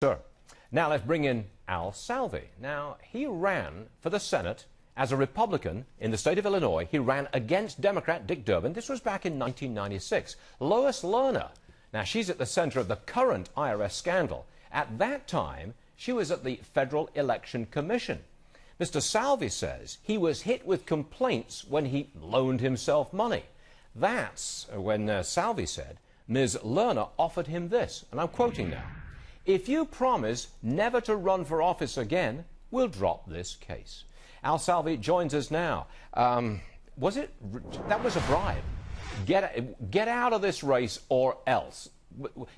Sure. Now let's bring in Al Salvi. Now, he ran for the Senate as a Republican in the state of Illinois. He ran against Democrat Dick Durbin. This was back in 1996. Lois Lerner, now she's at the center of the current IRS scandal. At that time, she was at the Federal Election Commission. Mr. Salvi says he was hit with complaints when he loaned himself money. That's when Salvi said Ms. Lerner offered him this, and I'm quoting now: "If you promise never to run for office again, we'll drop this case." Al Salvi joins us now. That was a bribe? Get out of this race or else.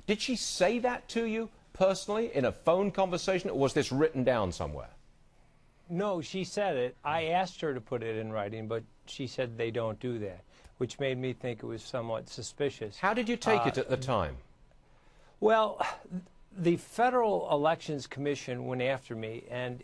Did she say that to you personally in a phone conversation, or was this written down somewhere? No, she said it. I asked her to put it in writing, but she said they don't do that, which made me think it was somewhat suspicious. How did you take it at the time? Well, the Federal Elections Commission went after me, and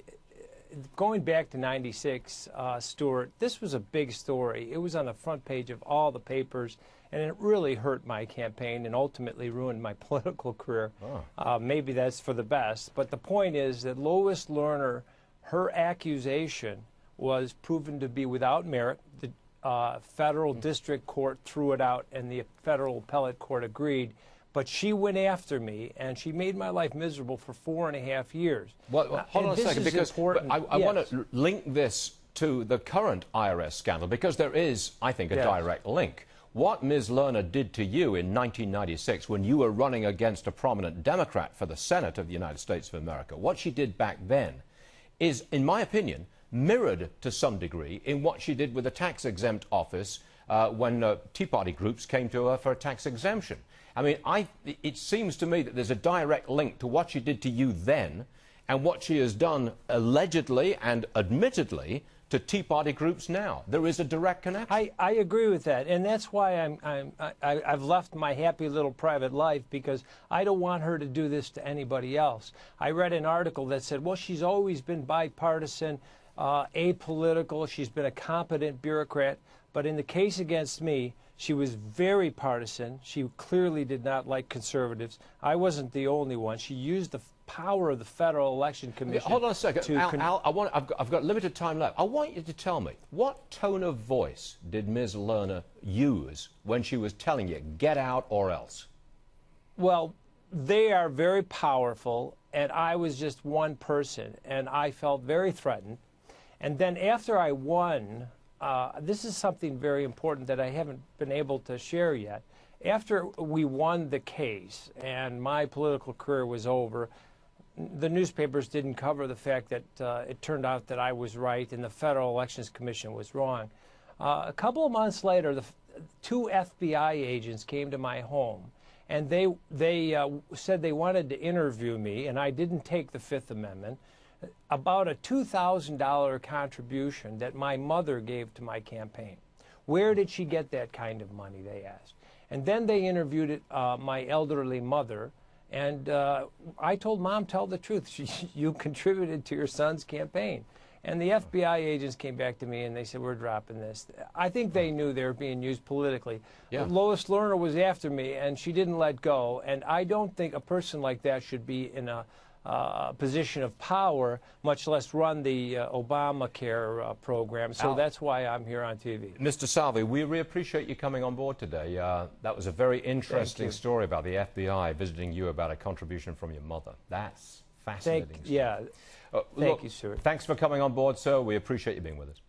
going back to '96, Stuart, this was a big story. It was on the front page of all the papers, and it really hurt my campaign and ultimately ruined my political career. Oh. Maybe that's for the best, but the point is that Lois Lerner, her accusation was proven to be without merit. The federal district court threw it out, and the federal appellate court agreed. But she went after me, and she made my life miserable for 4.5 years. Well, hold on a second, because I want to link this to the current IRS scandal, because there is, I think, a direct link. What Ms. Lerner did to you in 1996 when you were running against a prominent Democrat for the Senate of the United States of America, what she did back then is, in my opinion, mirrored to some degree in what she did with the tax-exempt office when Tea Party groups came to her for a tax exemption. I mean, it seems to me that there's a direct link to what she did to you then and what she has done allegedly and admittedly to Tea Party groups now. There is a direct connection. I agree with that, and that's why I've left my happy little private life, because I don't want her to do this to anybody else. I read an article that said, well, she's always been bipartisan, apolitical, she's been a competent bureaucrat, but in the case against me, she was very partisan. She clearly did not like conservatives. I wasn't the only one. She used the power of the Federal Election Commission. Hold on a second. Al, I've got limited time left. I want you to tell me, what tone of voice did Ms. Lerner use when she was telling you, get out or else? Well, they are very powerful, and I was just one person, and I felt very threatened. And then after I won, this is something very important that I haven't been able to share yet. After we won the case and my political career was over, the newspapers didn't cover the fact that it turned out that I was right and the Federal Elections Commission was wrong. A couple of months later, the two FBI agents came to my home, and they said they wanted to interview me, and I didn't take the Fifth Amendment, about a $2,000 contribution that my mother gave to my campaign. Where did she get that kind of money, they asked. And then they interviewed my elderly mother, and I told Mom, tell the truth. You contributed to your son's campaign. And the FBI agents came back to me and they said, we're dropping this. I think they knew they were being used politically. Yeah. Lois Lerner was after me, and she didn't let go. And I don't think a person like that should be in a position of power, much less run the Obamacare program. So that's why I'm here on TV. Mr. Salvi, we really appreciate you coming on board today. That was a very interesting story about the FBI visiting you about a contribution from your mother. That's fascinating. Thank you, Stuart. Thanks for coming on board, sir. We appreciate you being with us.